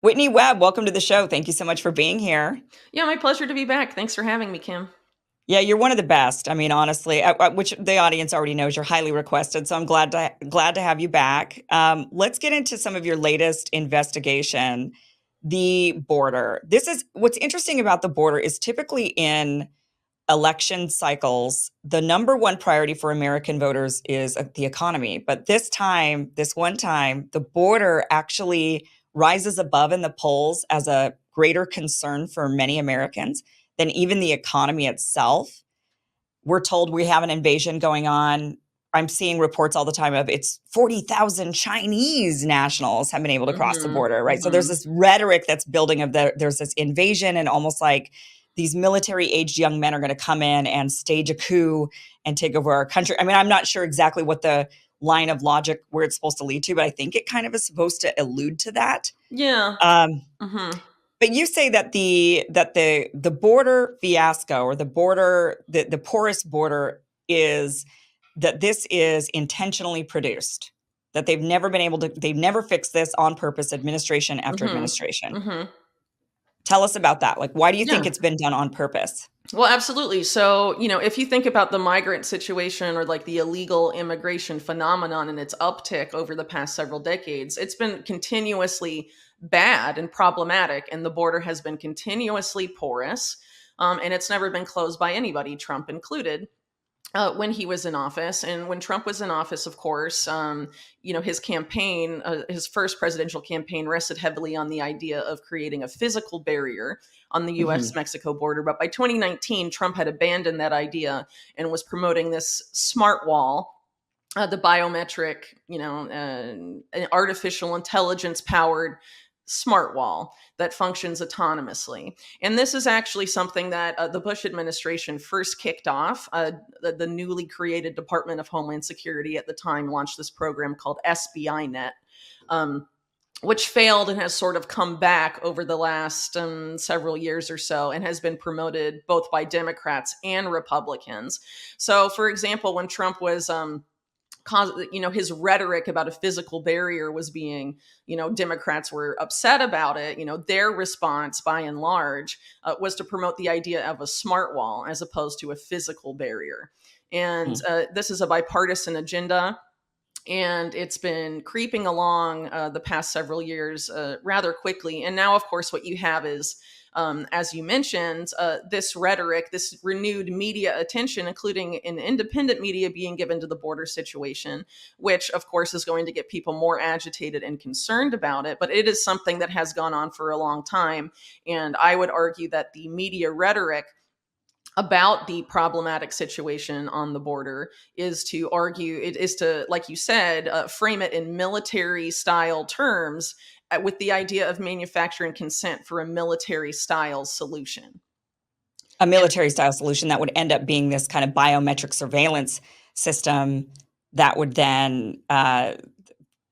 Whitney Webb, welcome to the show. Thank you so much for being here. Yeah, my pleasure to be back. Thanks for having me, Kim. Yeah, you're one of the best. I mean, honestly, which the audience already knows you're highly requested. So I'm glad to have you back. Let's get into some of your latest investigation, the border. This is what's interesting about the border is typically in election cycles, the number one priority for American voters is the economy. But this one time, the border actually rises above in the polls as a greater concern for many Americans than even the economy itself. We're told we have an invasion going on. I'm seeing reports all the time of it's 40,000 Chinese nationals have been able to cross the Mm-hmm. border, right? So there's Mm-hmm. this rhetoric that's building of there's this invasion and almost like these military aged young men are going to come in and stage a coup and take over our country. I mean, I'm not sure exactly what the line of logic where it's supposed to lead to, but I think it kind of is supposed to allude to that. Yeah. Um, Mm-hmm. but you say that the border fiasco or the porous border is that this is intentionally produced, that they've never fixed this on purpose, administration after Mm-hmm. administration. Mm-hmm. Tell us about that. Like, why do you think Yeah. it's been done on purpose? Well, absolutely. So, if you think about the migrant situation or like the illegal immigration phenomenon and its uptick over the past several decades, it's been continuously bad and problematic, and the border has been continuously porous. And it's never been closed by anybody, Trump included. When he was in office. And when Trump was in office, of course, his campaign, his first presidential campaign, rested heavily on the idea of creating a physical barrier on the Mhm. US Mexico border. But by 2019, Trump had abandoned that idea and was promoting this smart wall. The biometric, an artificial intelligence powered smart wall that functions autonomously. And this is actually something that the Bush administration first kicked off. The newly created Department of Homeland Security at the time launched this program called SBI Net. Which failed and has sort of come back over the last several years or so and has been promoted both by Democrats and Republicans. So, for example, when Trump was his rhetoric about a physical barrier was being, Democrats were upset about it. Their response by and large was to promote the idea of a smart wall as opposed to a physical barrier. And Mm. this is a bipartisan agenda, and it's been creeping along the past several years rather quickly. And now, of course, what you have is, as you mentioned, this rhetoric, this renewed media attention, including an independent media being given to the border situation, which, of course, is going to get people more agitated and concerned about it. But it is something that has gone on for a long time. And I would argue that the media rhetoric about the problematic situation on the border is to argue, it is to, like you said, frame it in military style terms, with the idea of manufacturing consent for a military style solution. A And military style solution that would end up being this kind of biometric surveillance system that would then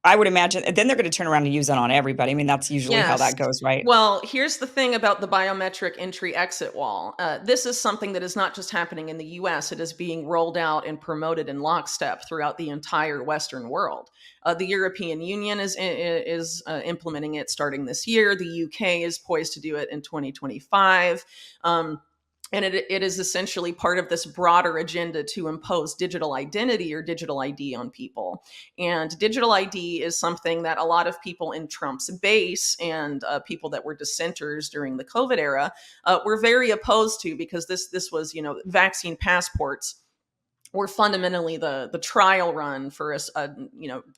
I would imagine then they're going to turn around and use it on everybody. I mean, that's usually how yes. that goes, right? Well, here's the thing about the biometric entry exit wall. This is something that is not just happening in the US, it is being rolled out and promoted in lockstep throughout the entire Western world. The European Union is implementing it starting this year. The UK is poised to do it in 2025. And it is essentially part of this broader agenda to impose digital identity or digital ID on people. And digital ID is something that a lot of people in Trump's base and people that were dissenters during the COVID era were very opposed to, because this was, vaccine passports were fundamentally the trial run for a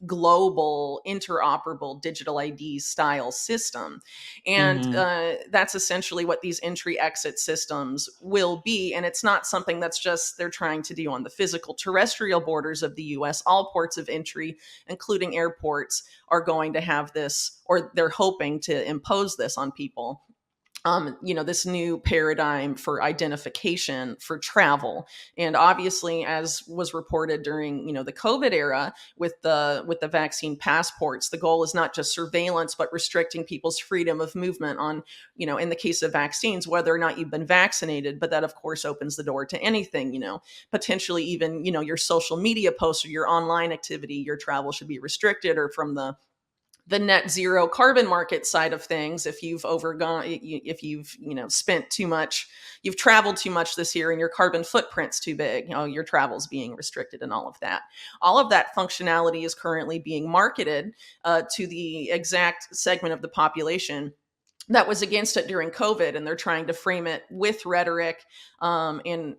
global interoperable digital ID style system. And Mhm. that's essentially what these entry exit systems will be. And it's not something that's just they're trying to do on the physical terrestrial borders of the US. All ports of entry, including airports, are going to have this, or they're hoping to impose this on people. This new paradigm for identification for travel. And obviously, as was reported during, the COVID era with the vaccine passports, the goal is not just surveillance, but restricting people's freedom of movement on, in the case of vaccines, whether or not you've been vaccinated. But that, of course, opens the door to anything, potentially even, your social media posts or your online activity, your travel should be restricted, or from the the net zero carbon market side of things. If you've if you've, spent too much, you've traveled too much this year and your carbon footprint's too big, your travel's being restricted and all of that functionality is currently being marketed to the exact segment of the population that was against it during COVID, and they're trying to frame it with rhetoric, and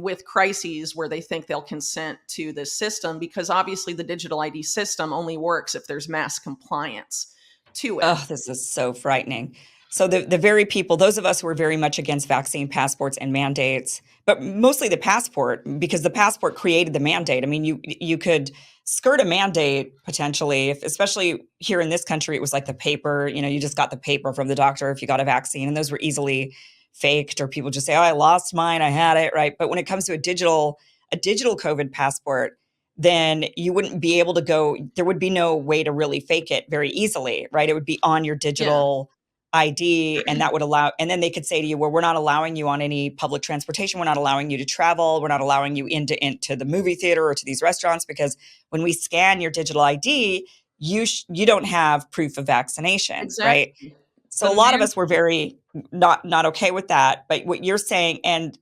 with crises where they think they'll consent to this system, because obviously the digital ID system only works if there's mass compliance to it. Oh, this is so frightening. So the very people, those of us who are very much against vaccine passports and mandates, but mostly the passport, because the passport created the mandate. I mean, you could skirt a mandate potentially, if, especially here in this country, it was like the paper. You just got the paper from the doctor if you got a vaccine, and those were easily faked, or people just say, "Oh, I lost mine, I had it," right? But when it comes to a digital COVID passport, then you wouldn't be able to go, there would be no way to really fake it very easily, right? It would be on your Yeah. digital ID, and that would allow, and then they could say to you, well, we're not allowing you on any public transportation. We're not allowing you to travel. We're not allowing you into the movie theater or to these restaurants, because when we scan your digital ID, you don't have proof of vaccination, right? Exactly. So The a lot of man us were very not okay with that. But what you're saying, and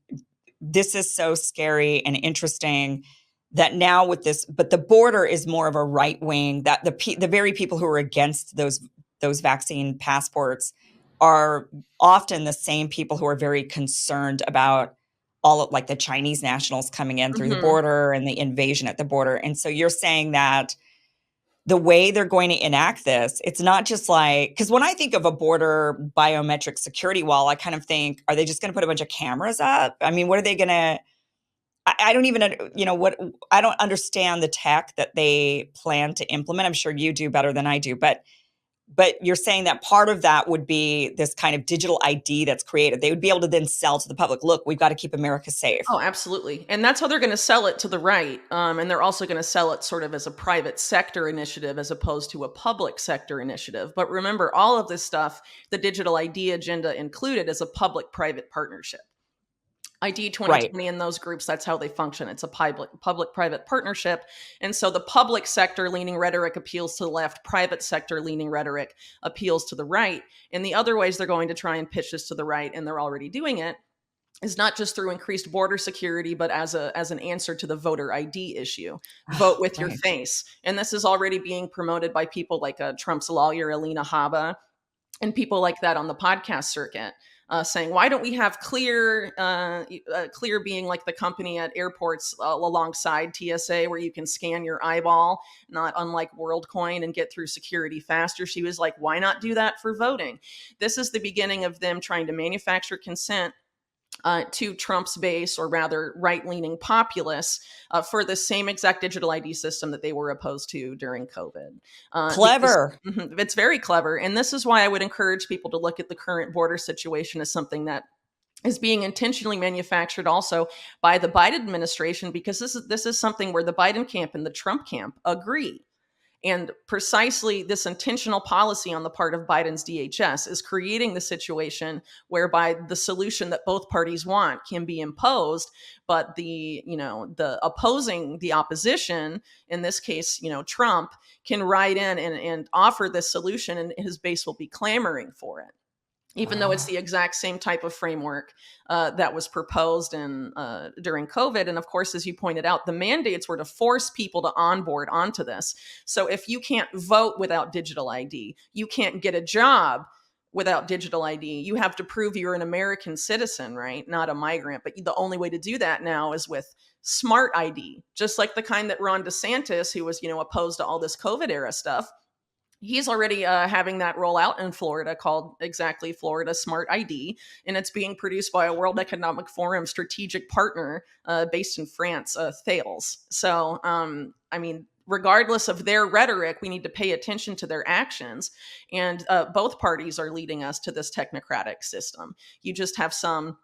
this is so scary and interesting, that now with this, but the border is more of a right wing, that the very people who are against those vaccine passports are often the same people who are very concerned about all of, like, the Chinese nationals coming in through the Mhm. border and the invasion at the border. And so you're saying that the way they're going to enact this, it's not just like, because when I think of a border biometric security wall, I kind of think, are they just going to put a bunch of cameras up? I mean, what are they going to, I don't even, what, I don't understand the tech that they plan to implement. I'm sure you do better than I do, but you're saying that part of that would be this kind of digital ID that's created. They would be able to then sell to the public, look, we've got to keep America safe. Oh, absolutely. And that's how they're going to sell it to the right. And they're also going to sell it sort of as a private sector initiative as opposed to a public sector initiative. But remember, all of this stuff, the digital ID agenda included, is a public private partnership. ID Right. 2020 and those groups, that's how they function. It's a public private partnership. And so the public sector leaning rhetoric appeals to the left, private sector leaning rhetoric appeals to the right. And the other ways they're going to try and pitch this to the right, and they're already doing it, is not just through increased border security, but as an answer to the voter ID issue. Vote with your Right. face. And this is already being promoted by people like Trump's lawyer, Alina Habba, and people like that on the podcast circuit, saying, why don't we have Clear, Clear being like the company at airports alongside TSA, where you can scan your eyeball, not unlike WorldCoin, and get through security faster. She was like, why not do that for voting? This is the beginning of them trying to manufacture consent to Trump's base, or rather right-leaning populists, for the same exact digital ID system that they were opposed to during COVID. Because Clever. it's very clever. And this is why I would encourage people to look at the current border situation as something that is being intentionally manufactured also by the Biden administration, because this is something where the Biden camp and the Trump camp agree. And precisely this intentional policy on the part of Biden's DHS is creating the situation whereby the solution that both parties want can be imposed, but the opposition, in this case, Trump, can write in and offer this solution, and his base will be clamoring for it, even though it's the exact same type of framework that was proposed during COVID. And of course, as you pointed out, the mandates were to force people to onboard onto this. So if you can't vote without digital ID, you can't get a job without digital ID. You have to prove you're an American citizen, right? Not a migrant. But the only way to do that now is with smart ID, just like the kind that Ron DeSantis, who was, opposed to all this COVID era stuff, he's already having that roll out in Florida, called exactly Florida Smart ID. And it's being produced by a World Economic Forum strategic partner based in France, Thales. So, I mean, regardless of their rhetoric, we need to pay attention to their actions. And both parties are leading us to this technocratic system. You just have some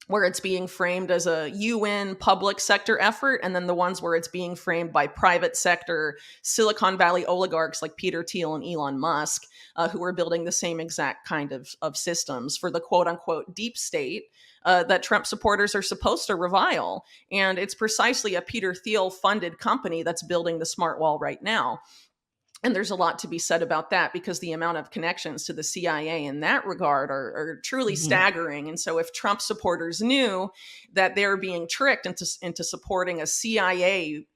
where it's being framed as a UN public sector effort, and then the ones where it's being framed by private sector Silicon Valley oligarchs like Peter Thiel and Elon Musk, who are building the same exact kind of systems for the quote unquote deep state that Trump supporters are supposed to revile. And it's precisely a Peter Thiel funded company that's building the smart wall right now. And there's a lot to be said about that, because the amount of connections to the CIA in that regard are truly Mhm. staggering. And so if Trump supporters knew that they're being tricked into supporting a CIA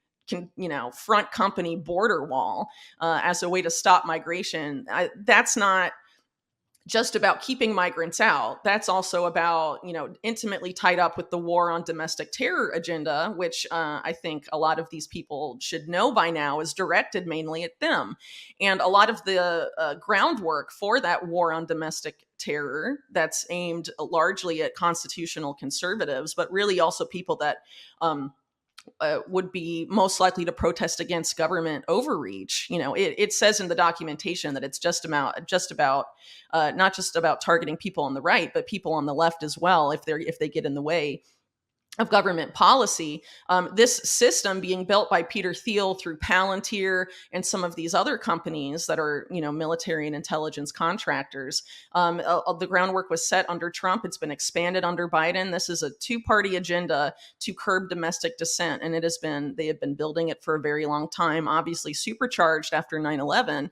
front company border wall as a way to stop migration, that's not just about keeping migrants out. That's also about, intimately tied up with the war on domestic terror agenda, which I think a lot of these people should know by now is directed mainly at them. And a lot of the groundwork for that war on domestic terror that's aimed largely at constitutional conservatives, but really also people that would be most likely to protest against government overreach. It says in the documentation that it's just about not just about targeting people on the right, but people on the left as well, if they get in the way of government policy. This system being built by Peter Thiel through Palantir and some of these other companies that are, military and intelligence contractors. The groundwork was set under Trump. It's been expanded under Biden. This is a two-party agenda to curb domestic dissent, and they have been building it for a very long time, obviously supercharged after 9/11.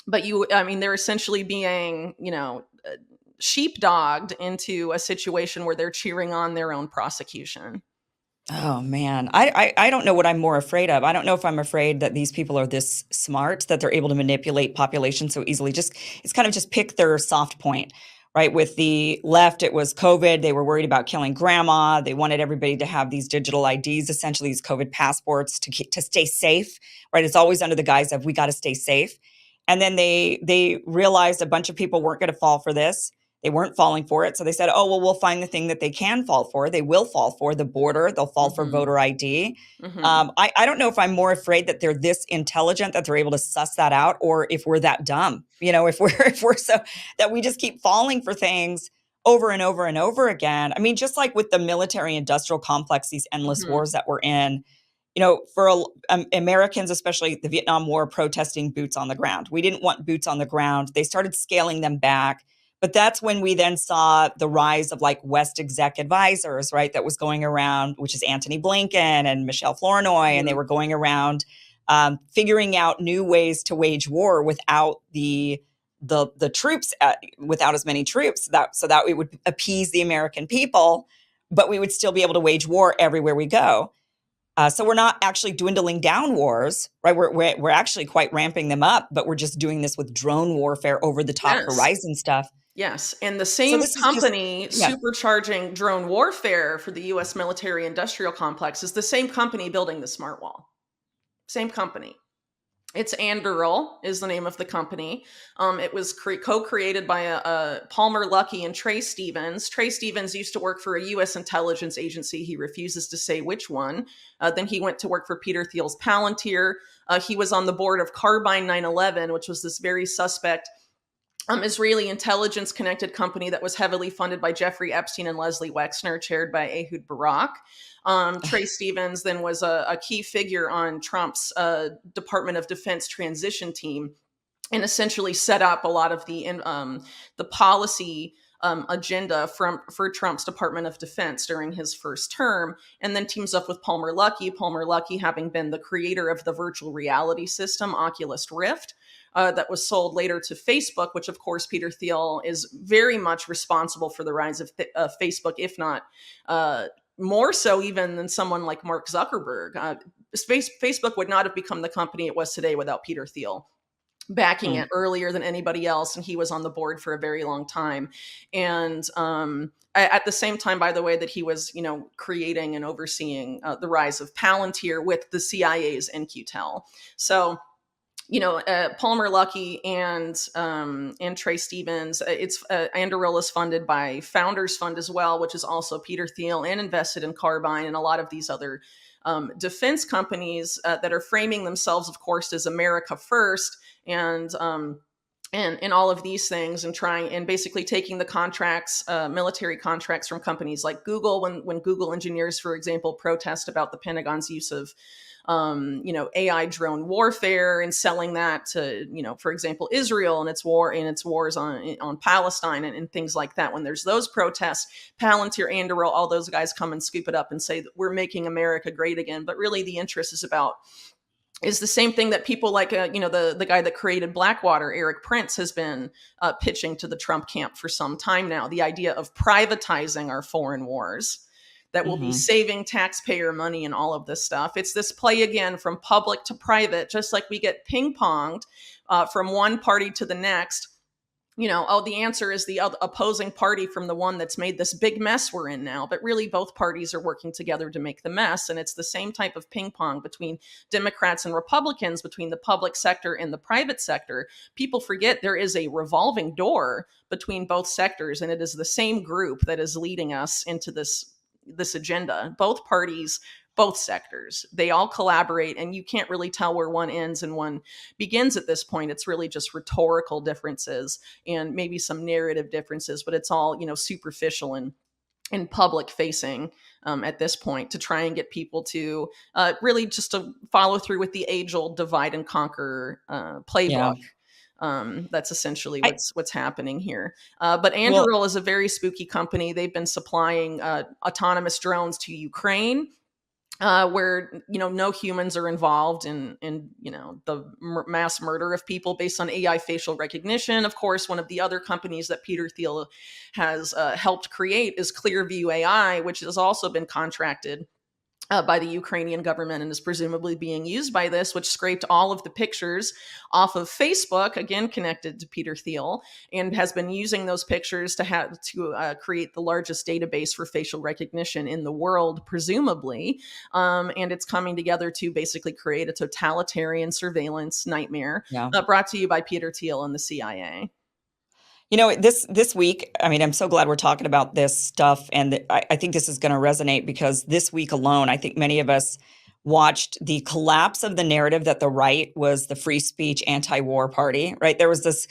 They're essentially being, sheepdogged into a situation where they're cheering on their own prosecution. Oh man, I don't know what I'm more afraid of. I don't know if I'm afraid that these people are this smart that they're able to manipulate population so easily. Just it's kind of just pick their soft point, right? With the left, it was COVID. They were worried about killing grandma. They wanted everybody to have these digital IDs, essentially these COVID passports to stay safe, right? It's always under the guise of we got to stay safe. And then they realized a bunch of people weren't going to fall for this. They weren't falling for it. So they said, oh, well, we'll find the thing that they can fall for. They will fall for the border. They'll fall for Hmm. voter ID. Hmm. I don't know if I'm more afraid that they're this intelligent that they're able to suss that out, or if we're that dumb, if we're if we're so that we just keep falling for things over and over and over again. I mean, just like with the military industrial complex, these endless Hmm. wars that we're in, for Americans, especially the Vietnam War, protesting boots on the ground. We didn't want boots on the ground. They started scaling them back. But that's when we then saw the rise of like West exec advisors, right? That was going around, which is Antony Blinken and Michelle Flournoy, and they Hmm. were going around figuring out new ways to wage war without the troops, without as many troops, so that we would appease the American people, but we would still be able to wage war everywhere we go. So we're not actually dwindling down wars, right? We're actually quite ramping them up, but we're just doing this with drone warfare, over the top Yes. horizon stuff. Yes. And the So same this is just, company yeah. supercharging drone warfare for the US military industrial complex is the same company building the smart wall. Same company. It's Anduril is the name of the company. It was co-created by Palmer Luckey and Trey Stevens. Trey Stevens used to work for a U.S. intelligence agency. He refuses to say which one. Then he went to work for Peter Thiel's Palantir. He was on the board of Carbine 9/11, which was this very suspect Israeli intelligence connected company that was heavily funded by Jeffrey Epstein and Leslie Wexner, chaired by Ehud Barak. Trey Stevens then was a key figure on Trump's Department of Defense transition team, and essentially set up a lot of the policy agenda for Trump's Department of Defense during his first term, and then teams up with Palmer Luckey. Palmer Luckey having been the creator of the virtual reality system Oculus Rift. That was sold later to Facebook, which of course Peter Thiel is very much responsible for the rise of Facebook, if not more so even than someone like Mark Zuckerberg. Facebook would not have become the company it was today without Peter Thiel backing Hmm. it earlier than anybody else, and he was on the board for a very long time. And at the same time, by the way, that he was, creating and overseeing the rise of Palantir with the CIA's NQTel. So Palmer Luckey and Trey Stevens. It's Anduril is funded by Founders Fund as well, which is also Peter Thiel, and invested in Carbine and a lot of these other defense companies that are framing themselves, of course, as America first, and all of these things, and trying and basically taking the contracts, military contracts from companies like Google, when Google engineers, for example, protest about the Pentagon's use of AI drone warfare, and selling that to, for example, Israel and its wars on Palestine, and things like that. When there's those protests, Palantir, Anduril, all those guys come and scoop it up and say that we're making America great again. But really, the interest is about is the same thing that people like, the guy that created Blackwater, Eric Prince, has been pitching to the Trump camp for some time now. The idea of privatizing our foreign wars that will be Hmm. saving taxpayer money and all of this stuff. It's this play again from public to private, just like we get ping ponged from one party to the next. Oh, the answer is the opposing party from the one that's made this big mess we're in now. But really, both parties are working together to make the mess. And it's the same type of ping pong between Democrats and Republicans, between the public sector and the private sector. People forget there is a revolving door between both sectors, and it is the same group that is leading us into this agenda. Both parties, both sectors, they all collaborate, and you can't really tell where one ends and one begins at this point. It's really just rhetorical differences and maybe some narrative differences, but it's all, superficial and public facing at this point, to try and get people to really just to follow through with the age old divide and conquer Yeah. playbook. That's essentially I, what's happening here. But well, Anduril is a very spooky company. They've been supplying autonomous drones to Ukraine, where no humans are involved in the mass murder of people based on AI facial recognition. Of course, one of the other companies that Peter Thiel has helped create is Clearview AI, which has also been contracted by the Ukrainian government and is presumably being used by this, which scraped all of the pictures off of Facebook, again connected to Peter Thiel, and has been using those pictures to create the largest database for facial recognition in the world, presumably. And it's coming together to basically create a totalitarian surveillance nightmare, yeah. brought to you by Peter Thiel and the CIA. This week, I mean, I'm so glad we're talking about this stuff, and I think this is going to resonate because this week alone, I think many of us watched the collapse of the narrative that the right was the free speech anti-war party, right? There was this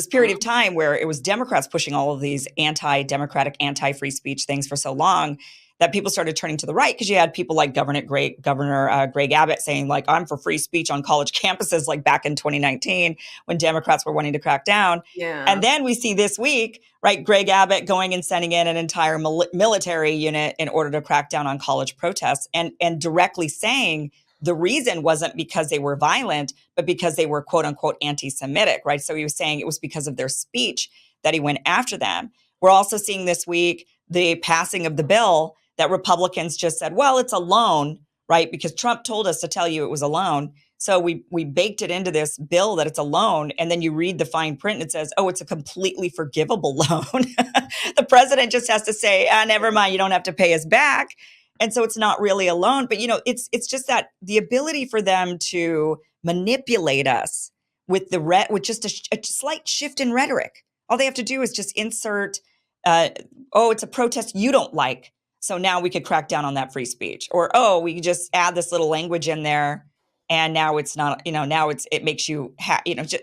period of Mhm. time where it was Democrats pushing all of these anti-democratic, anti-free speech things for so long that people started turning to the right, because you had people like Governor Greg Abbott saying, like, I'm for free speech on college campuses, like back in 2019 when Democrats were wanting to crack down. And Yeah. then we see this week, right, Greg Abbott going and sending in an entire military unit in order to crack down on college protests, and directly saying the reason wasn't because they were violent, but because they were quote unquote anti-Semitic, right? So he was saying it was because of their speech that he went after them. We're also seeing this week the passing of the bill that Republicans just said, well, it's a loan, right? Because Trump told us to tell you it was a loan. So we baked it into this bill that it's a loan, and then you read the fine print and it says, oh, it's a completely forgivable loan. The president just has to say, never mind, you don't have to pay us back. And so it's not really a loan. But it's just that the ability for them to manipulate us with with just a slight shift in rhetoric. All they have to do is just insert, oh, it's a protest you don't like, so now we could crack down on that free speech. Or, oh, we just add this little language in there, and now it's not, now it makes you,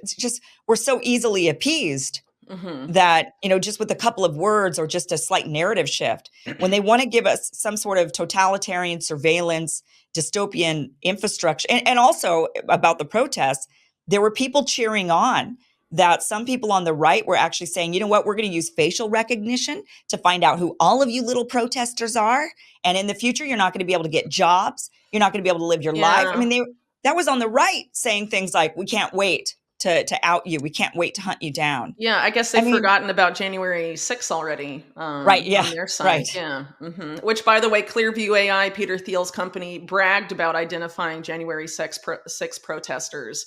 just we're so easily appeased Hmm. that, just with a couple of words or just a slight narrative shift, when they want to give us some sort of totalitarian surveillance, dystopian infrastructure, and also about the protests, there were people cheering on that. Some people on the right were actually saying, you know what, we're going to use facial recognition to find out who all of you little protesters are. And in the future, you're not going to be able to get jobs. You're not going to be able to live your life. I Yeah. mean, that was on the right saying things like, we can't wait to out you. We can't wait to hunt you down. Yeah, I guess I they've mean, forgotten about January 6th already, right, yeah, on their side. right, Yeah. Which, by the way, Clearview AI, Peter Thiel's company, bragged about identifying January 6 protesters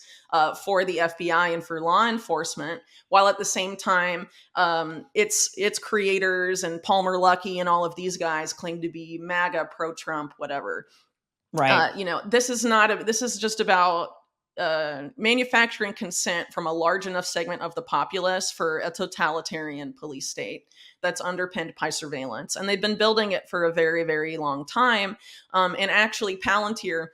for the FBI and for law enforcement, while at the same time, its creators and Palmer Luckey and all of these guys claim to be MAGA, pro-Trump, whatever. right, This is just about manufacturing consent from a large enough segment of the populace for a totalitarian police state that's underpinned by surveillance. And they've been building it for a very, very long time. And actually, Palantir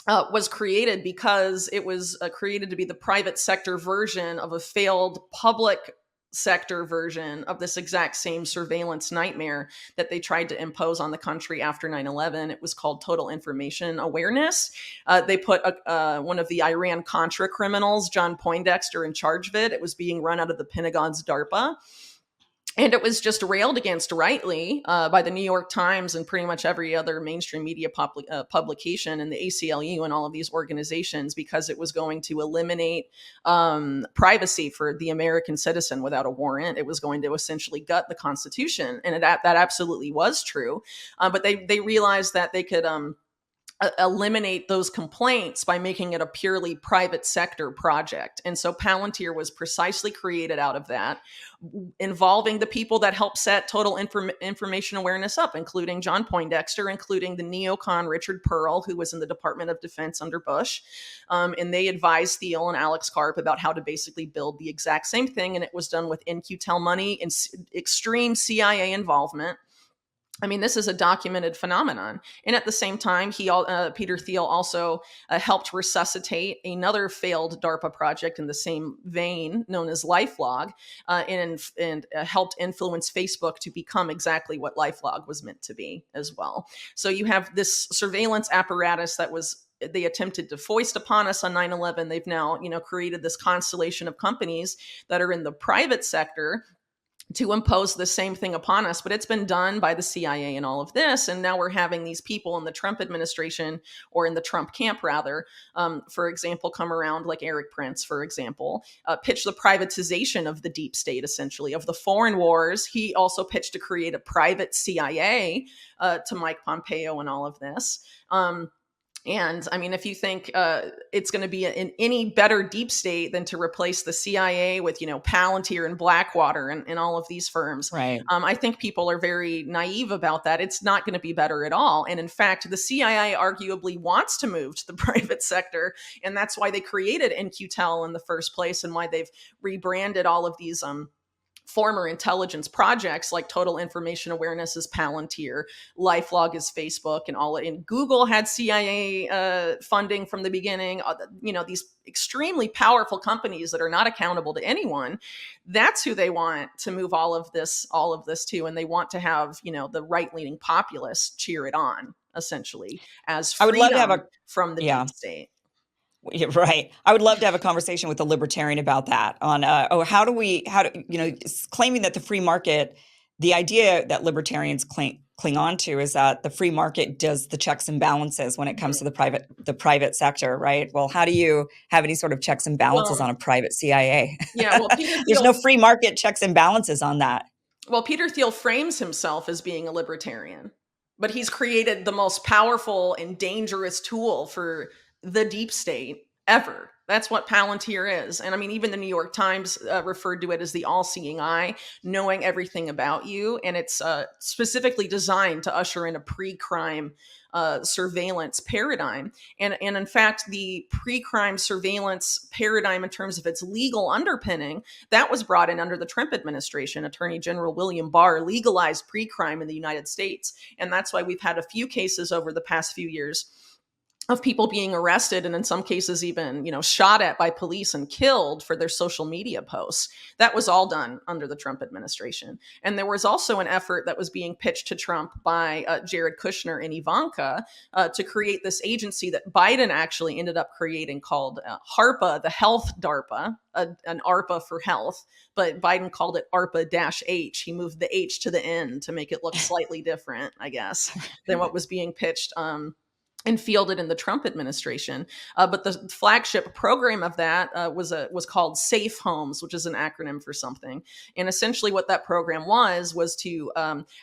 was created because it was created to be the private sector version of a failed public sector version of this exact same surveillance nightmare that they tried to impose on the country after 9/11. It was called total information awareness. They put one of the Iran Contra criminals, John Poindexter, in charge of it. It was being run out of the Pentagon's DARPA. And it was just railed against rightly by the New York Times and pretty much every other mainstream media publication, and the ACLU and all of these organizations, because it was going to eliminate privacy for the American citizen without a warrant. It was going to essentially gut the Constitution, and that absolutely was true. But they realized that they could eliminate those complaints by making it a purely private sector project. And so Palantir was precisely created out of that, involving the people that helped set total information awareness up, including John Poindexter, including the neocon Richard Pearl, who was in the Department of Defense under Bush. And they advised Thiel and Alex Karp about how to basically build the exact same thing. And it was done with In-Q-Tel money and extreme CIA involvement. I mean, this is a documented phenomenon. And at the same time, Peter Thiel also helped resuscitate another failed DARPA project in the same vein, known as LifeLog, and helped influence Facebook to become exactly what LifeLog was meant to be as well. So you have this surveillance apparatus that they attempted to foist upon us on 9/11. They've now, created this constellation of companies that are in the private sector to impose the same thing upon us, but it's been done by the CIA and all of this. And now we're having these people in the Trump administration, or in the Trump camp rather, for example, come around, like Eric Prince, for example, pitch the privatization of the deep state, essentially, of the foreign wars. He also pitched to create a private CIA to Mike Pompeo and all of this. And I mean, if you think it's going to be in any better deep state than to replace the CIA with, Palantir and Blackwater and all of these firms, Right. I think people are very naive about that. It's not going to be better at all. And in fact, the CIA arguably wants to move to the private sector. And that's why they created In-Q-Tel in the first place, and why they've rebranded all of these former intelligence projects, like Total Information Awareness is Palantir, LifeLog is Facebook, and Google had CIA funding from the beginning. These extremely powerful companies that are not accountable to anyone. That's who they want to move all of this to, and they want to have the right-leaning populace cheer it on, essentially, as freedom I would love to have from the yeah. deep state. Yeah, right. I would love to have a conversation with a libertarian about that on, claiming that the free market, the idea that libertarians cling on to is that the free market does the checks and balances when it comes to the private sector, right? Well, how do you have any sort of checks and balances on a private CIA? Yeah, well, There's no free market checks and balances on that. Well, Peter Thiel frames himself as being a libertarian, but he's created the most powerful and dangerous tool for the deep state ever. That's what Palantir is. And I mean, even the New York Times referred to it as the all-seeing eye, knowing everything about you. And it's specifically designed to usher in a pre-crime surveillance paradigm. And in fact, the pre-crime surveillance paradigm, in terms of its legal underpinning, that was brought in under the Trump administration. Attorney General William Barr legalized pre-crime in the United States. And that's why we've had a few cases over the past few years of people being arrested, and in some cases even, shot at by police and killed for their social media posts. That was all done under the Trump administration. And there was also an effort that was being pitched to Trump by Jared Kushner and Ivanka to create this agency that Biden actually ended up creating, called HARPA, the Health DARPA, an ARPA for health, but Biden called it ARPA-H. He moved the H to the N to make it look slightly different, I guess, than what was being pitched and fielded in the Trump administration. But the flagship program of that was called Safe Homes, which is an acronym for something. And essentially what that program was to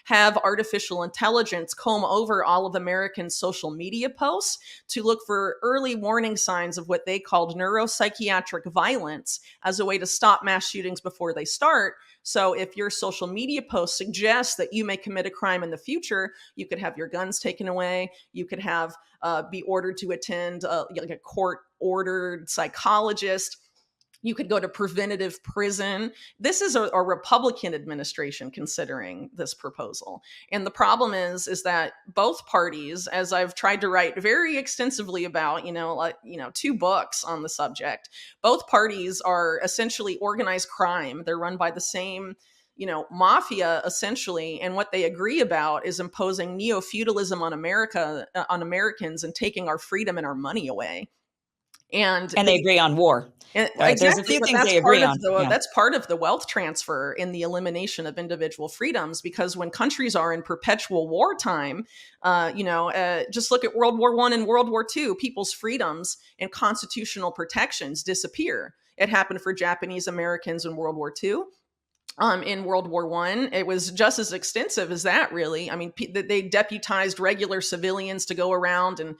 have artificial intelligence comb over all of American social media posts to look for early warning signs of what they called neuropsychiatric violence, as a way to stop mass shootings before they start. So if your social media post suggests that you may commit a crime in the future, you could have your guns taken away. You could have be ordered to attend like a court-ordered psychologist. You could go to preventative prison. This is a Republican administration considering this proposal. And the problem is that both parties, as I've tried to write very extensively about, 2 books on the subject, both parties are essentially organized crime. They're run by the same mafia, essentially. And what they agree about is imposing neo-feudalism on Americans and taking our freedom and our money away. And they agree on war. There's a Exactly, few but things they agree on. Yeah. that's part of the wealth transfer in the elimination of individual freedoms. Because when countries are in perpetual wartime, just look at World War I and World War II. People's freedoms and constitutional protections disappear. It happened for Japanese Americans in World War II. In World War I, it was just as extensive as that, really. I mean, they deputized regular civilians to go around and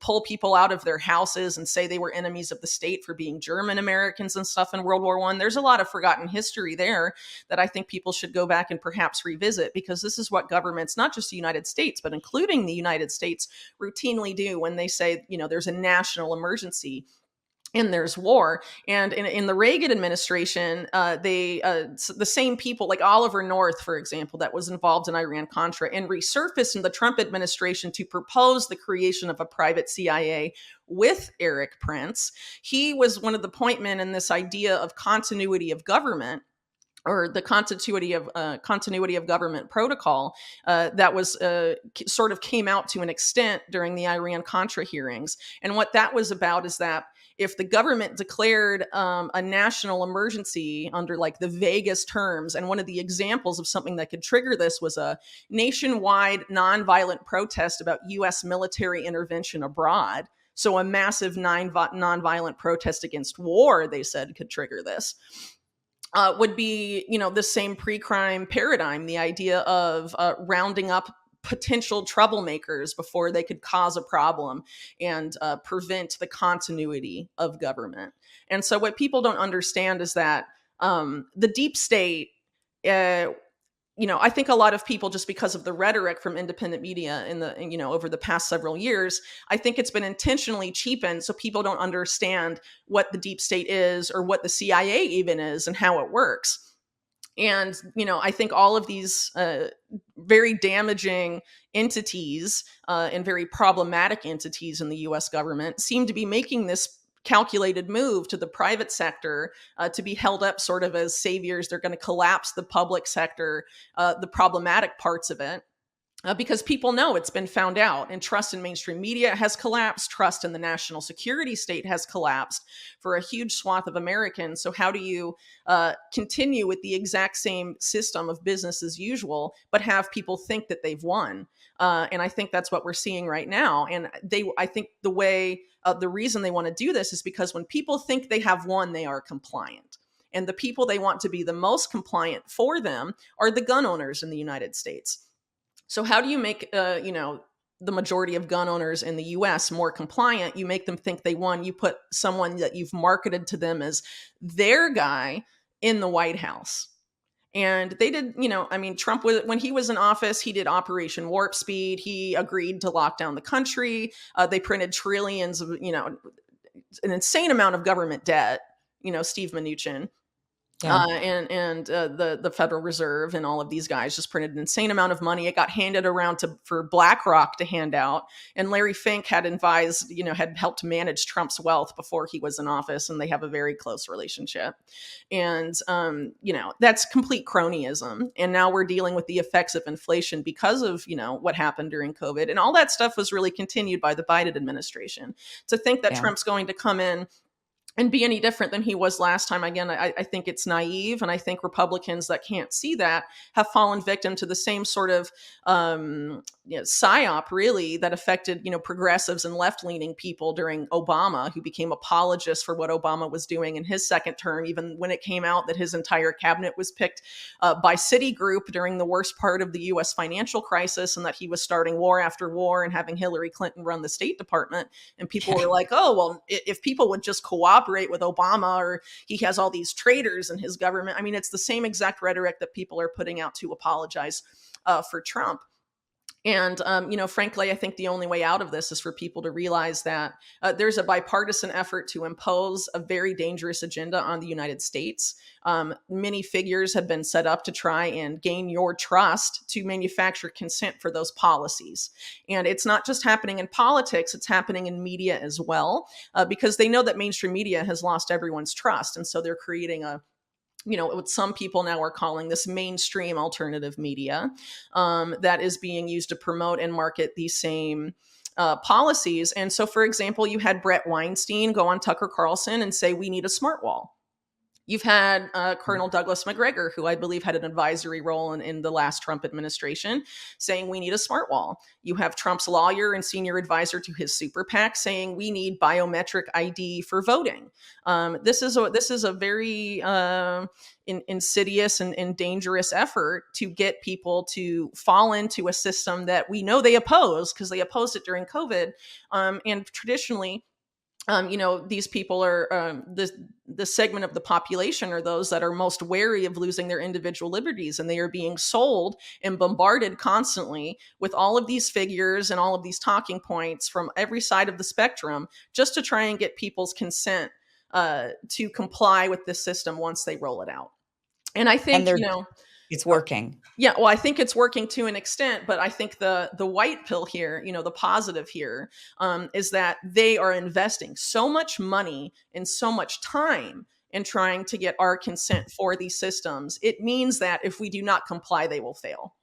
pull people out of their houses and say they were enemies of the state for being German Americans and stuff in World War I. There's a lot of forgotten history there that I think people should go back and perhaps revisit, because this is what governments, not just the United States, but including the United States, routinely do when they say, there's a national emergency and there's war. And in the Reagan administration, the same people like Oliver North, for example, that was involved in Iran-Contra, and resurfaced in the Trump administration to propose the creation of a private CIA with Eric Prince. He was one of the point men in this idea of continuity of government, or the continuity of government protocol, that was sort of came out to an extent during the Iran-Contra hearings. And what that was about is that if the government declared a national emergency under like the vaguest terms, and one of the examples of something that could trigger this was a nationwide nonviolent protest about U.S. military intervention abroad. So a massive nonviolent protest against war, they said, could trigger this. Would be, the same pre-crime paradigm, the idea of rounding up potential troublemakers before they could cause a problem and prevent the continuity of government. And so what people don't understand is that the deep state, I think a lot of people, just because of the rhetoric from independent media over the past several years, I think it's been intentionally cheapened so people don't understand what the deep state is, or what the CIA even is, and how it works. And, I think all of these very damaging entities and very problematic entities in the US government seem to be making this calculated move to the private sector to be held up sort of as saviors. They're going to collapse the public sector, the problematic parts of it. Because people know it's been found out, and trust in mainstream media has collapsed. Trust in the national security state has collapsed for a huge swath of Americans. So how do you continue with the exact same system of business as usual, but have people think that they've won? And I think that's what we're seeing right now. And I think the reason they want to do this is because when people think they have won, they are compliant. And the people they want to be the most compliant for them are the gun owners in the United States. So how do you make, the majority of gun owners in the U.S. more compliant? You make them think they won. You put someone that you've marketed to them as their guy in the White House. And they did, Trump, when he was in office, he did Operation Warp Speed. He agreed to lock down the country. They printed trillions of, an insane amount of government debt, Steve Mnuchin. Yeah. And the Federal Reserve and all of these guys just printed an insane amount of money. It got handed around for BlackRock to hand out. And Larry Fink had advised, had helped manage Trump's wealth before he was in office, and they have a very close relationship. And, that's complete cronyism. And now we're dealing with the effects of inflation because of, what happened during COVID. And all that stuff was really continued by the Biden administration. To think that Trump's going to come in and be any different than he was last time, again, I think it's naive. And I think Republicans that can't see that have fallen victim to the same sort of psyop, really, that affected, progressives and left-leaning people during Obama, who became apologists for what Obama was doing in his second term, even when it came out that his entire cabinet was picked by Citigroup during the worst part of the U.S. financial crisis, and that he was starting war after war and having Hillary Clinton run the State Department. And people were like, oh, well, if people would just cooperate with Obama, or he has all these traitors in his government. I mean, it's the same exact rhetoric that people are putting out to apologize for Trump. And, frankly, I think the only way out of this is for people to realize that there's a bipartisan effort to impose a very dangerous agenda on the United States. Many figures have been set up to try and gain your trust to manufacture consent for those policies. And it's not just happening in politics, it's happening in media as well, because they know that mainstream media has lost everyone's trust. And so they're creating what some people now are calling this mainstream alternative media that is being used to promote and market these same policies. And so, for example, you had Brett Weinstein go on Tucker Carlson and say, we need a smart wall. You've had Colonel Douglas McGregor, who I believe had an advisory role in the last Trump administration, saying we need a smart wall. You have Trump's lawyer and senior advisor to his super PAC saying we need biometric ID for voting. This is a very insidious and dangerous effort to get people to fall into a system that we know they oppose, because they opposed it during COVID. And traditionally, these people are the segment of the population are those that are most wary of losing their individual liberties, and they are being sold and bombarded constantly with all of these figures and all of these talking points from every side of the spectrum, just to try and get people's consent to comply with this system once they roll it out. And I And think, it's working. yeah, well, I think it's working to an extent, but I think the white pill here, the positive here, is that they are investing so much money and so much time in trying to get our consent for these systems. It means that if we do not comply, they will fail.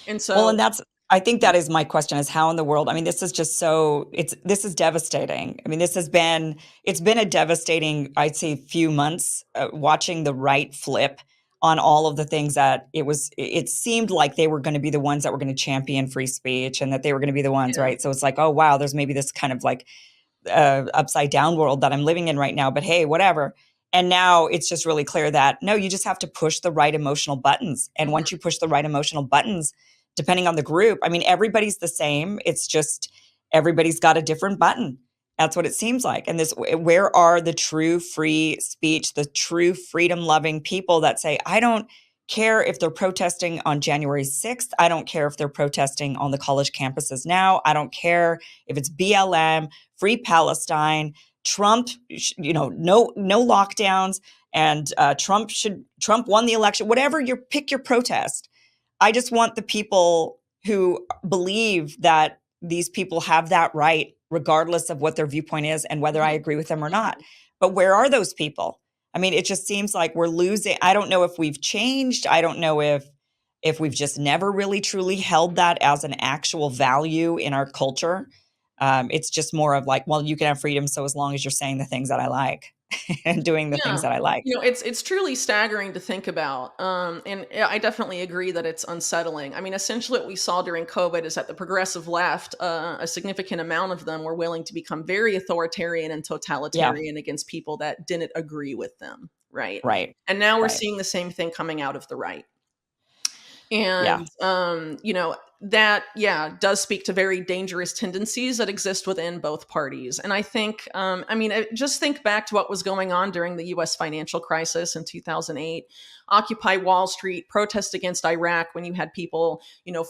And Well, and so, I think that is my question, is how in the world, I mean, this is just this is devastating. I mean, it's been a devastating, I'd say, few months, watching the right flip on all of the things that it seemed like they were going to be the ones that were going to champion free speech, and that they were going to be the ones, yeah, right? So it's like, oh, wow, there's maybe this kind of like upside down world that I'm living in right now, but hey, whatever. And now it's just really clear that no, you just have to push the right emotional buttons. And mhm, once you push the right emotional buttons, depending on the group, I mean, everybody's the same. It's just everybody's got a different button. That's what it seems like. And where are the true free speech, the true freedom loving people that say, I don't care if they're protesting on January 6th. I don't care if they're protesting on the college campuses now. I don't care if it's BLM, Free Palestine, Trump, no lockdowns, and Trump won the election. Whatever pick your protest. I just want the people who believe that these people have that right, regardless of what their viewpoint is and whether I mhm. agree with them or not. But where are those people? I mean, it just seems like we're losing. I don't know if we've changed. I don't know if we've just never really truly held that as an actual value in our culture. It's just more of like, well, you can have freedom, so as long as you're saying the things that I like and doing the things Yeah. that I like. It's truly staggering to think about. And yeah, I definitely agree that it's unsettling. I mean, essentially what we saw during COVID is that the progressive left, a significant amount of them were willing to become very authoritarian and Yeah, totalitarian against people that didn't agree with them, right? right, And now we're right. seeing the same thing coming out of the right. Yeah, And that, yeah, does speak to very dangerous tendencies that exist within both parties. And I think, just think back to what was going on during the US financial crisis in 2008. Occupy Wall Street, protest against Iraq, when you had people,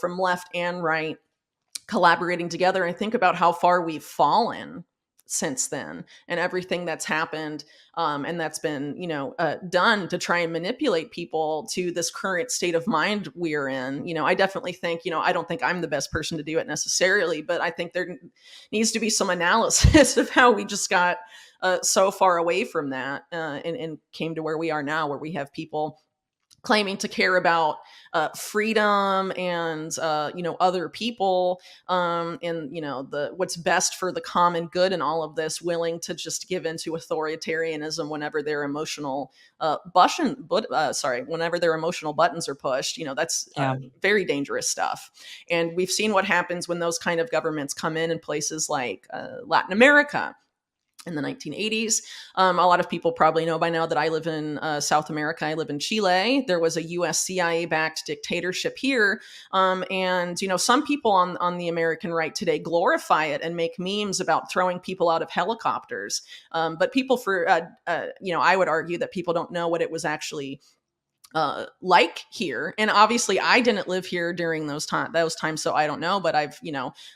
from left and right collaborating together. And think about how far we've fallen since then, and everything that's happened, and that's been done to try and manipulate people to this current state of mind we're in. I definitely think, I don't think I'm the best person to do it necessarily, but I think there needs to be some analysis of how we just got so far away from that, and came to where we are now, where we have people claiming to care about freedom and other people, and the what's best for the common good, and all of this, willing to just give into authoritarianism whenever their emotional whenever their emotional buttons are pushed. That's yeah. very dangerous stuff. And we've seen what happens when those kind of governments come in places like Latin America in the 1980s. A lot of people probably know by now that I live in South America. I live in Chile. There was a US CIA-backed dictatorship here. And, some people on the American right today glorify it and make memes about throwing people out of helicopters. But people I would argue that people don't know what it was actually like here. And obviously I didn't live here during those times, so I don't know, but I've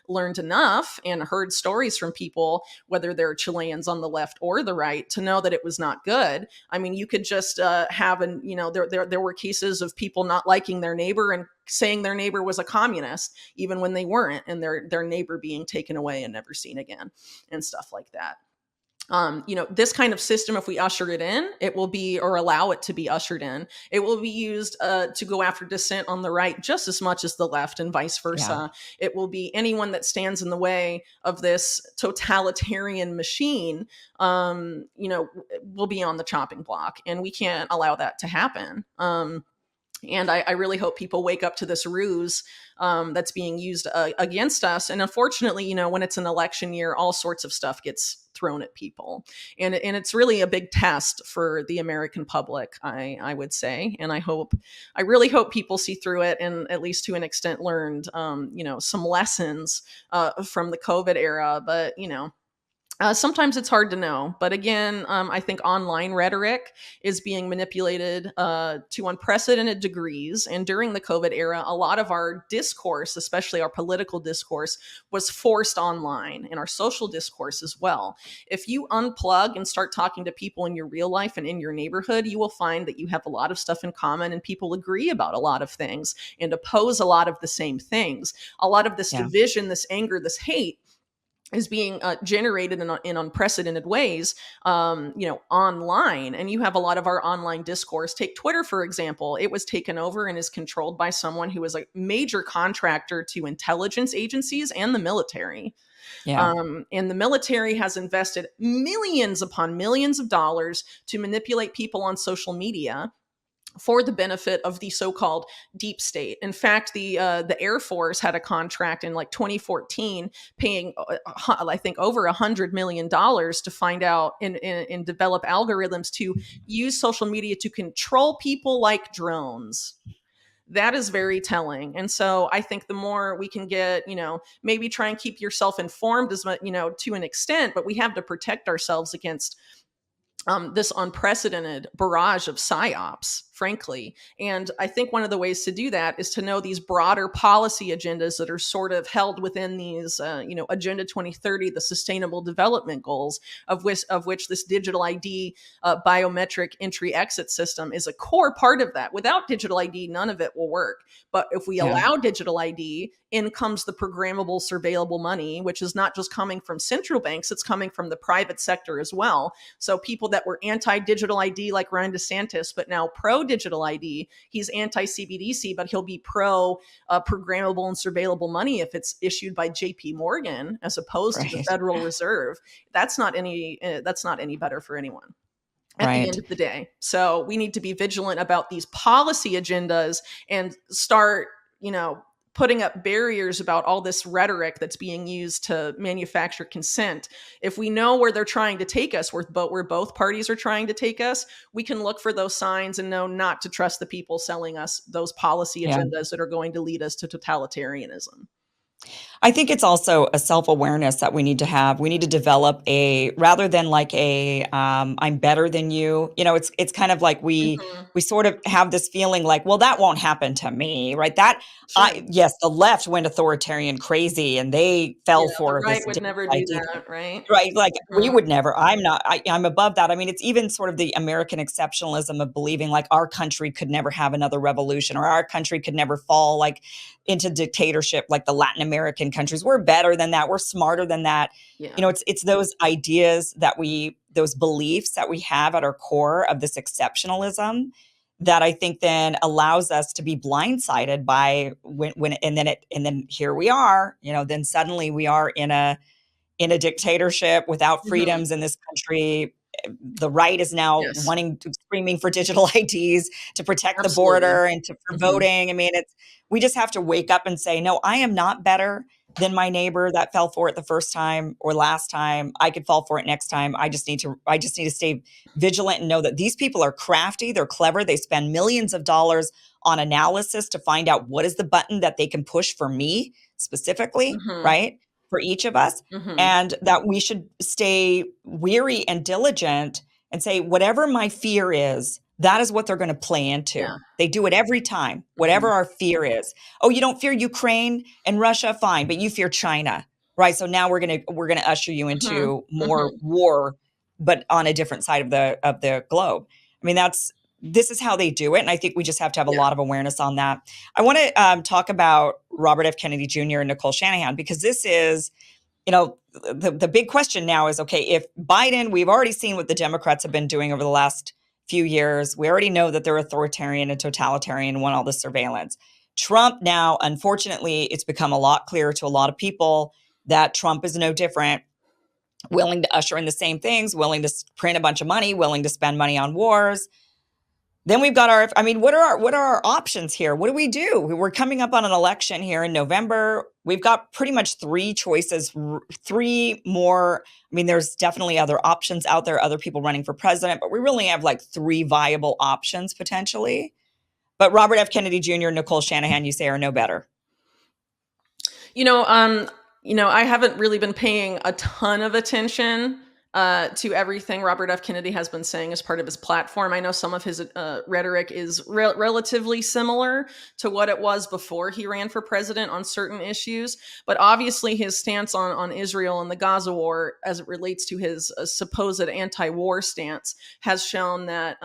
learned enough and heard stories from people, whether they're Chileans on the left or the right, to know that it was not good. I mean, you could just have there were cases of people not liking their neighbor and saying their neighbor was a communist even when they weren't, and their neighbor being taken away and never seen again, and stuff like that. This kind of system, if we usher it in, it will be, or allow it to be ushered in, it will be used to go after dissent on the right just as much as the left, and vice Yeah. versa. It will be anyone that stands in the way of this totalitarian machine, will be on the chopping block, and we can't allow that to happen. And I really hope people wake up to this ruse that's being used against us. And unfortunately, when it's an election year, all sorts of stuff gets thrown at people, and it's really a big test for the American public, I would say. And I really hope people see through it, and at least to an extent learned, some lessons from the COVID era. But sometimes it's hard to know. But again, I think online rhetoric is being manipulated to unprecedented degrees. And during the COVID era, a lot of our discourse, especially our political discourse, was forced online, and our social discourse as well. If you unplug and start talking to people in your real life and in your neighborhood, you will find that you have a lot of stuff in common, and people agree about a lot of things and oppose a lot of the same things. A lot of this Yeah. division, this anger, this hate is being generated in unprecedented ways, online. And you have a lot of our online discourse. Take Twitter, for example. It was taken over and is controlled by someone who is a major contractor to intelligence agencies and the military. Yeah. And the military has invested millions upon millions of dollars to manipulate people on social media for the benefit of the so-called deep state. In fact, the Air Force had a contract in like 2014, paying I think over $100 million to find out and develop algorithms to use social media to control people like drones. That is very telling. And so I think the more we can get, maybe try and keep yourself informed as much, to an extent, but we have to protect ourselves against this unprecedented barrage of psyops, frankly. And I think one of the ways to do that is to know these broader policy agendas that are sort of held within these, Agenda 2030, the Sustainable Development Goals, of which this digital ID biometric entry exit system is a core part of that. Without digital ID, none of it will work. But if we Yeah. allow digital ID, in comes the programmable, surveillable money, which is not just coming from central banks, it's coming from the private sector as well. So people that were anti-digital ID, like Ron DeSantis, but now pro-digital ID, he's anti-CBDC, but he'll be pro programmable and surveillable money if it's issued by JP Morgan as opposed to the Right. Federal Reserve. That's not any better for anyone at the end Right. of the day. So we need to be vigilant about these policy agendas and start, putting up barriers about all this rhetoric that's being used to manufacture consent. If we know where they're trying to take us, where both parties are trying to take us, we can look for those signs and know not to trust the people selling us those policy Yeah. agendas that are going to lead us to totalitarianism. I think it's also a self-awareness that we need to have. We need to develop rather than like I'm better than you. It's kind of like Mhm. we sort of have this feeling like, well, that won't happen to me, right? Sure. Yes, the left went authoritarian crazy and they Yeah, fell the for right this would digital never do ID. that, right? Right, like, we Mhm. would never I'm above that. I mean, it's even sort of the American exceptionalism of believing, like, our country could never have another revolution or our country could never fall, like, into dictatorship like the Latin American countries. We're better than that, we're smarter than that. Yeah. It's those ideas those beliefs that we have at our core of this exceptionalism that I think then allows us to be blindsided by when and then here we are, then suddenly we are in a dictatorship without Mhm. freedoms in this country. The right is now Yes, screaming for digital IDs to protect the absolutely. border and for Mhm. voting. I mean, we just have to wake up and say, no, I am not better than my neighbor that fell for it the first time or last time. I could fall for it next time. I just need to stay vigilant and know that these people are crafty, they're clever, they spend millions of dollars on analysis to find out what is the button that they can push for me specifically, Mhm. right? For each of us, Mhm. and that we should stay weary and diligent and say, whatever my fear is, that is what they're going to play Yeah. into. They do it every time, whatever Mhm. our fear is. Oh, you don't fear Ukraine and Russia, fine, but you fear China, right? So now we're gonna usher you Mhm. into more Mhm. war, but on a different side of the globe. I mean, this is how they do it, and I think we just have to have a Yeah. lot of awareness on that. I want to talk about Robert F. Kennedy Jr. and Nicole Shanahan because this is the big question now is, okay, if Biden, we've already seen what the Democrats have been doing over the last few years. We already know that they're authoritarian and totalitarian and want all this surveillance. Trump now, unfortunately, it's become a lot clearer to a lot of people that Trump is no different, willing to usher in the same things, willing to print a bunch of money, willing to spend money on wars. Then we've got what are our options here? What do we do? We're coming up on an election here in November. We've got pretty much three choices, three more. I mean, there's definitely other options out there, other people running for president, but we really have like three viable options potentially. But Robert F. Kennedy Jr., Nicole Shanahan, you say, are no better. I haven't really been paying a ton of attention to everything Robert F. Kennedy has been saying as part of his platform. I know some of his rhetoric is relatively similar to what it was before he ran for president on certain issues, but obviously his stance on Israel and the Gaza war, as it relates to his supposed anti-war stance, has shown that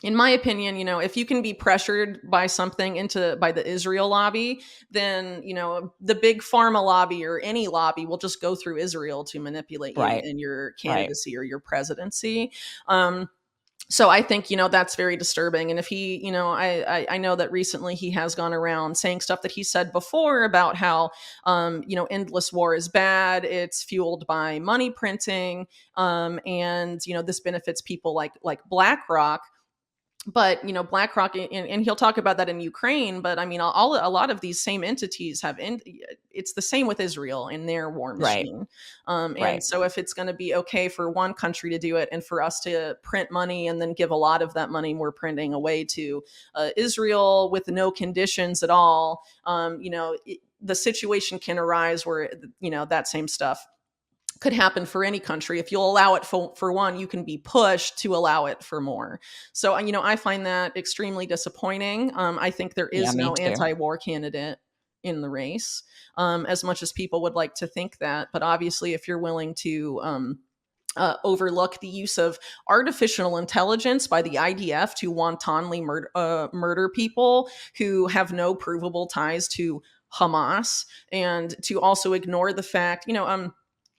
in my opinion, if you can be pressured by something by the Israel lobby, then, the big pharma lobby or any lobby will just go through Israel to manipulate you in your candidacy or your presidency. So I think, that's very disturbing. And if he, I know that recently he has gone around saying stuff that he said before about how, endless war is bad. It's fueled by money printing. And, this benefits people like BlackRock. But BlackRock, and he'll talk about that in Ukraine. But I mean, a lot of these same entities it's the same with Israel in their war machine. And so if it's going to be okay for one country to do it and for us to print money and then give a lot of that money we're printing away to Israel with no conditions at all, the situation can arise where that same stuff could happen for any country. If you'll allow it for one, you can be pushed to allow it for more. So, I find that extremely disappointing. I think there is no anti-war candidate in the race, as much as people would like to think that. But obviously, if you're willing to overlook the use of artificial intelligence by the IDF to wantonly murder people who have no provable ties to Hamas, and to also ignore the fact,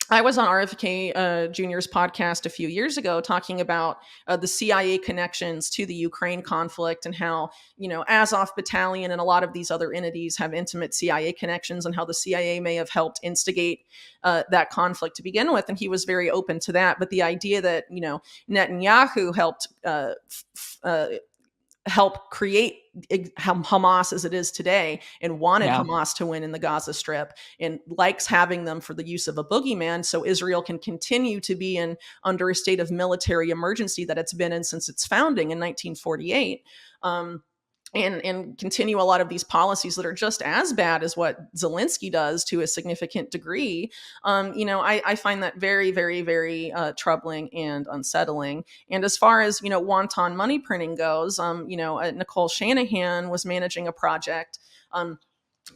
I was on RFK Jr.'s podcast a few years ago talking about the CIA connections to the Ukraine conflict and how, Azov Battalion and a lot of these other entities have intimate CIA connections, and how the CIA may have helped instigate that conflict to begin with. And he was very open to that. But the idea that, Netanyahu help create Hamas as it is today and wanted Hamas to win in the Gaza Strip and likes having them for the use of a boogeyman so Israel can continue to be under a state of military emergency that it's been in since its founding in 1948. And continue a lot of these policies that are just as bad as what Zelensky does to a significant degree. I find that very, very, very troubling and unsettling. And as far as, wanton money printing goes, Nicole Shanahan was managing a project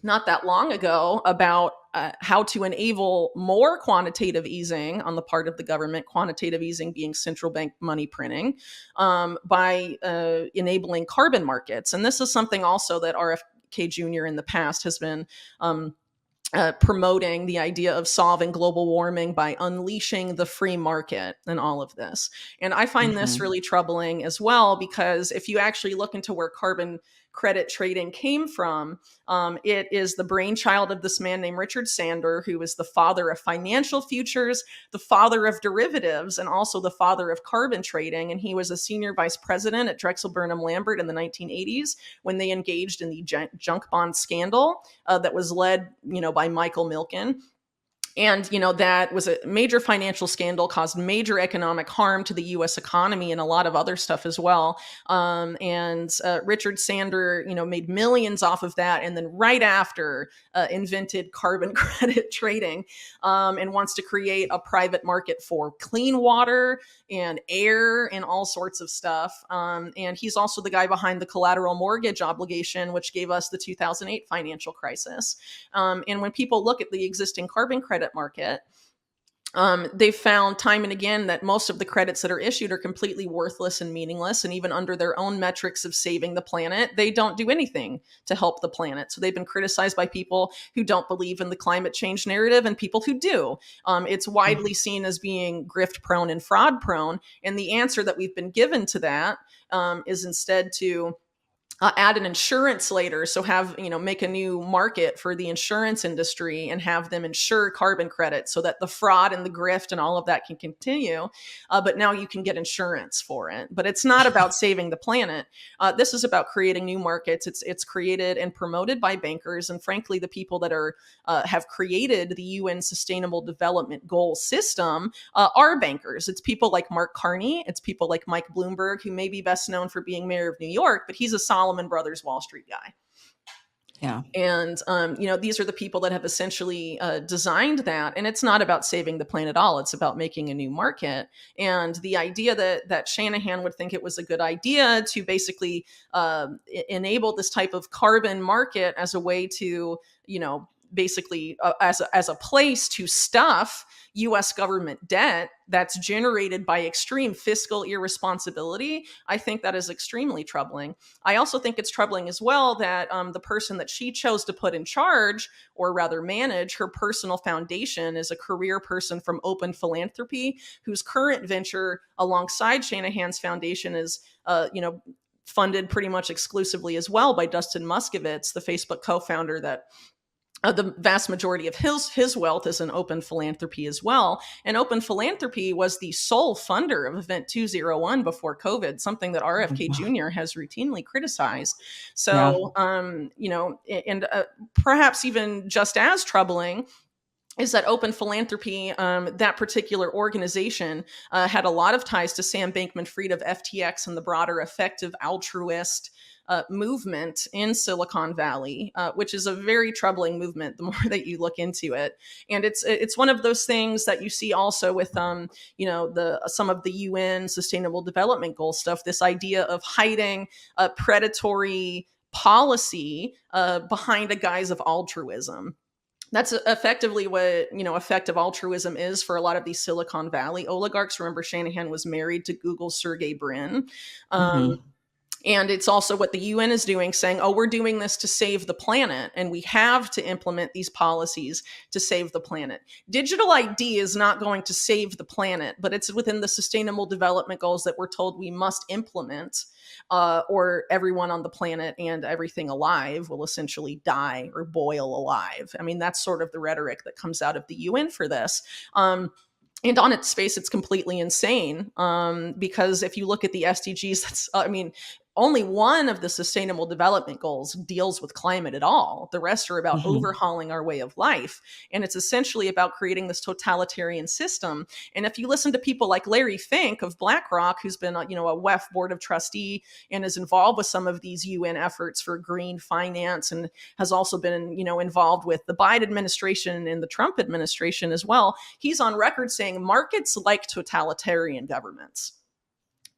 not that long ago about how to enable more quantitative easing on the part of the government, quantitative easing being central bank money printing, by enabling carbon markets. And this is something also that RFK Jr. in the past has been promoting, the idea of solving global warming by unleashing the free market and all of this. And I find this really troubling as well, because if you actually look into where carbon credit trading came from, it is the brainchild of this man named Richard Sander, who is the father of financial futures, the father of derivatives, and also the father of carbon trading. And he was a senior vice president at Drexel Burnham Lambert in the 1980s when they engaged in the junk bond scandal that was led, by Michael Milken. And, that was a major financial scandal, caused major economic harm to the U.S. economy and a lot of other stuff as well. And Richard Sander, made millions off of that. And then right after invented carbon credit trading, and wants to create a private market for clean water and air and all sorts of stuff. And he's also the guy behind the collateral mortgage obligation, which gave us the 2008 financial crisis. And when people look at the existing carbon credit market, They've found time and again that most of the credits that are issued are completely worthless and meaningless. And even under their own metrics of saving the planet, they don't do anything to help the planet. So they've been criticized by people who don't believe in the climate change narrative and people who do. It's widely seen as being grift prone and fraud prone. And the answer that we've been given to that is instead to add an insurance later, so have, make a new market for the insurance industry and have them insure carbon credits so that the fraud and the grift and all of that can continue, but now you can get insurance for it. But it's not about saving the planet. This is about creating new markets. It's created and promoted by bankers, and frankly the people that are have created the UN Sustainable Development Goal system are bankers. It's people like Mark Carney, it's people like Mike Bloomberg, who may be best known for being mayor of New York, but he's a Solomon Brothers Wall Street guy. Yeah. And, these are the people that have essentially designed that. And it's not about saving the planet at all. It's about making a new market. And the idea that Shanahan would think it was a good idea to basically enable this type of carbon market as a way to, basically as a place to stuff US government debt that's generated by extreme fiscal irresponsibility, I think that is extremely troubling. I also think it's troubling as well that the person that she chose to put in charge, or rather manage her personal foundation, is a career person from Open Philanthropy, whose current venture alongside Shanahan's foundation is, funded pretty much exclusively as well by Dustin Moskovitz, the Facebook co-founder that the vast majority of his wealth is in Open Philanthropy as well. And Open Philanthropy was the sole funder of Event 201 before COVID, something that RFK Jr. has routinely criticized. So, perhaps even just as troubling is that Open Philanthropy, that particular organization, had a lot of ties to Sam Bankman-Fried of FTX and the broader effective altruist movement in Silicon Valley, which is a very troubling movement the more that you look into it. And it's one of those things that you see also with some of the UN Sustainable Development Goal stuff. This idea of hiding predatory policy behind a guise of altruism. That's effectively what, effective altruism is for a lot of these Silicon Valley oligarchs. Remember, Shanahan was married to Google's Sergey Brin. And it's also what the UN is doing, saying, oh, we're doing this to save the planet, and we have to implement these policies to save the planet. Digital ID is not going to save the planet, but it's within the Sustainable Development Goals that we're told we must implement, or everyone on the planet and everything alive will essentially die or boil alive. I mean, that's sort of the rhetoric that comes out of the UN for this. And on its face, it's completely insane, because if you look at the SDGs, only one of the Sustainable Development Goals deals with climate at all. The rest are about overhauling our way of life. And it's essentially about creating this totalitarian system. And if you listen to people like Larry Fink of BlackRock, who's been a WEF board of trustee and is involved with some of these UN efforts for green finance, and has also been, involved with the Biden administration and the Trump administration as well. He's on record saying markets like totalitarian governments.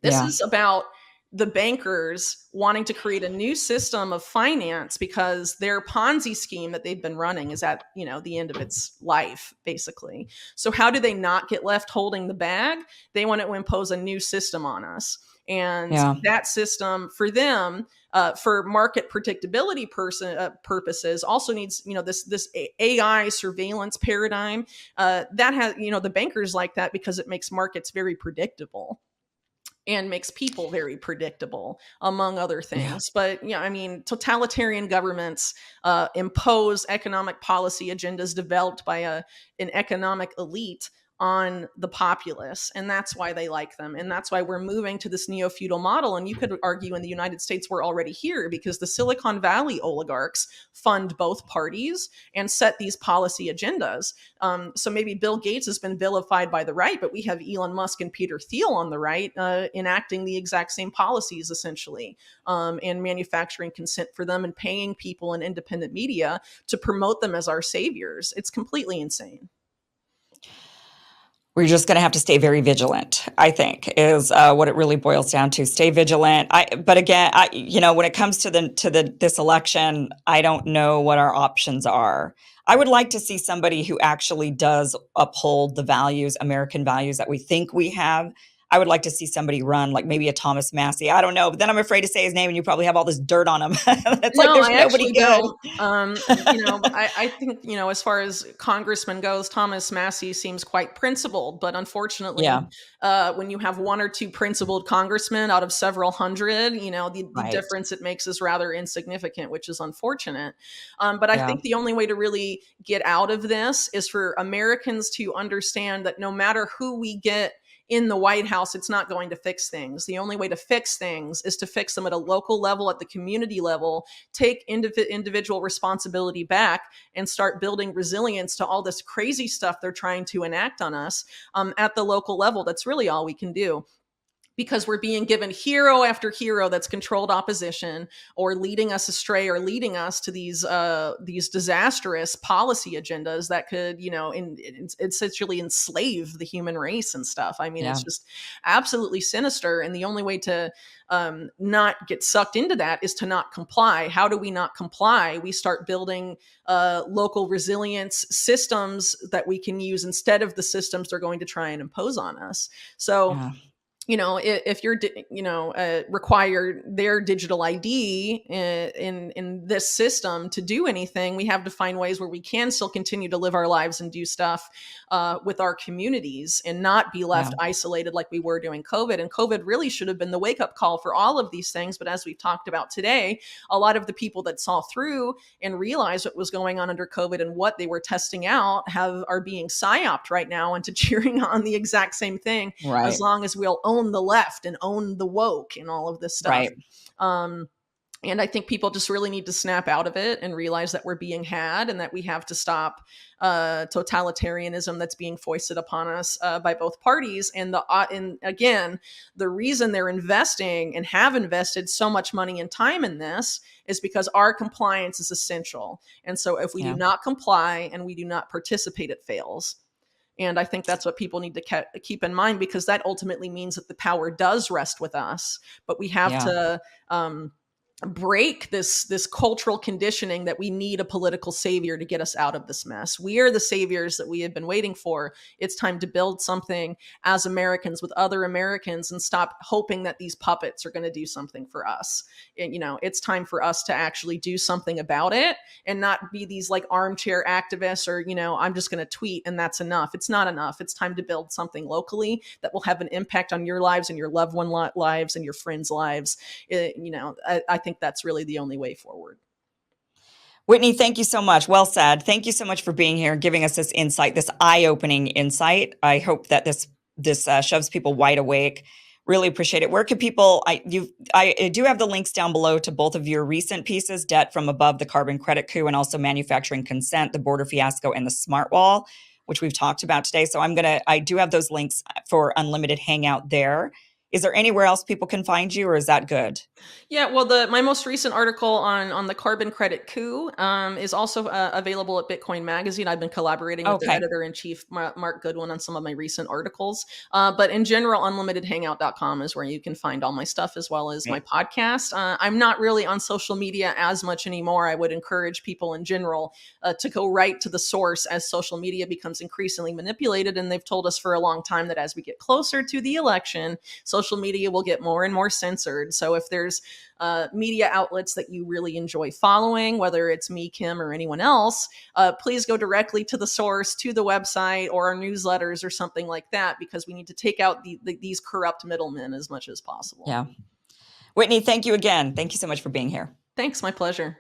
This is about the bankers wanting to create a new system of finance because their Ponzi scheme that they've been running is at, the end of its life, basically. So how do they not get left holding the bag? They want to impose a new system on us. And that system for them, for market predictability purposes, also needs, this AI surveillance paradigm that has, the bankers like that because it makes markets very predictable and makes people very predictable, among other things. But totalitarian governments impose economic policy agendas developed by an economic elite on the populace, and that's why they like them, and that's why we're moving to this neo-feudal model. And you could argue in the United States we're already here because the Silicon Valley oligarchs fund both parties and set these policy agendas. So maybe Bill Gates has been vilified by the right, but we have Elon Musk and Peter Thiel on the right enacting the exact same policies, essentially, and manufacturing consent for them and paying people in independent media to promote them as our saviors. It's completely insane. We're just going to have to stay very vigilant, I think, is what it really boils down to. Stay vigilant. But again, when it comes to this election, I don't know what our options are. I would like to see somebody who actually does uphold the values, American values that we think we have. I would like to see somebody run, like maybe a Thomas Massey. I don't know, but then I'm afraid to say his name, and you probably have all this dirt on him. It's like No, there's I nobody actually good. don't. I think, as far as congressman goes, Thomas Massey seems quite principled, but unfortunately, Yeah, when you have one or two principled congressmen out of several hundred, the right. difference it makes is rather insignificant, which is unfortunate. But I Yeah, think the only way to really get out of this is for Americans to understand that no matter who we get in the White House, it's not going to fix things. The only way to fix things is to fix them at a local level, at the community level, take individual responsibility back, and start building resilience to all this crazy stuff they're trying to enact on us at the local level. That's really all we can do, because we're being given hero after hero that's controlled opposition or leading us astray or leading us to these disastrous policy agendas that could essentially enslave the human race and stuff. I mean, yeah, it's just absolutely sinister, and the only way to not get sucked into that is to not comply. How do we not comply? We start building local resilience systems that we can use instead of the systems they're going to try and impose on us. So yeah, if you're require their digital ID in this system to do anything, we have to find ways where we can still continue to live our lives and do stuff with our communities and not be yeah, left isolated like we were during COVID. And COVID really should have been the wake up call for all of these things. But as we've talked about today, a lot of the people that saw through and realized what was going on under COVID and what they were testing out are being psyoped right now into cheering on the exact same thing, as right, long as we'll own the left and own the woke and all of this stuff. right. Um, and I think people just really need to snap out of it and realize that we're being had and that we have to stop totalitarianism that's being foisted upon us by both parties. And again, the reason they're investing and have invested so much money and time in this is because our compliance is essential. And so if we do Yeah, not comply and we do not participate, it fails. And I think that's what people need to keep in mind, because that ultimately means that the power does rest with us. But we have yeah, to break this cultural conditioning that we need a political savior to get us out of this mess. We are the saviors that we have been waiting for. It's time to build something as Americans with other Americans and stop hoping that these puppets are going to do something for us. And, it's time for us to actually do something about it and not be these like armchair activists or, I'm just going to tweet and that's enough. It's not enough. It's time to build something locally that will have an impact on your lives and your loved one lives and your friends' lives. I think that's really the only way forward. Whitney, thank you so much. Well said. Thank you so much for being here and giving us this insight, this eye-opening insight. I hope that this shoves people wide awake. Really appreciate it. Where can people? I do have the links down below to both of your recent pieces: Debt from Above, the Carbon Credit Coup, and also Manufacturing Consent, the Border Fiasco, and the Smart Wall, which we've talked about today. So I do have those links for unlimited hangout there. Is there anywhere else people can find you, or is that good? Yeah, well, my most recent article on the carbon credit coup is also available at Bitcoin Magazine. I've been collaborating with their Okay, editor in chief, Mark Goodwin, on some of my recent articles. But in general, unlimitedhangout.com is where you can find all my stuff as well as my great. podcast. I'm not really on social media as much anymore. I would encourage people in general to go right to the source, as social media becomes increasingly manipulated. And they've told us for a long time that as we get closer to the election, social media will get more and more censored. So if there's media outlets that you really enjoy following, whether it's me, Kim, or anyone else, please go directly to the source, to the website or our newsletters or something like that, because we need to take out these corrupt middlemen as much as possible. Yeah. Whitney, thank you again. Thank you so much for being here. Thanks, my pleasure.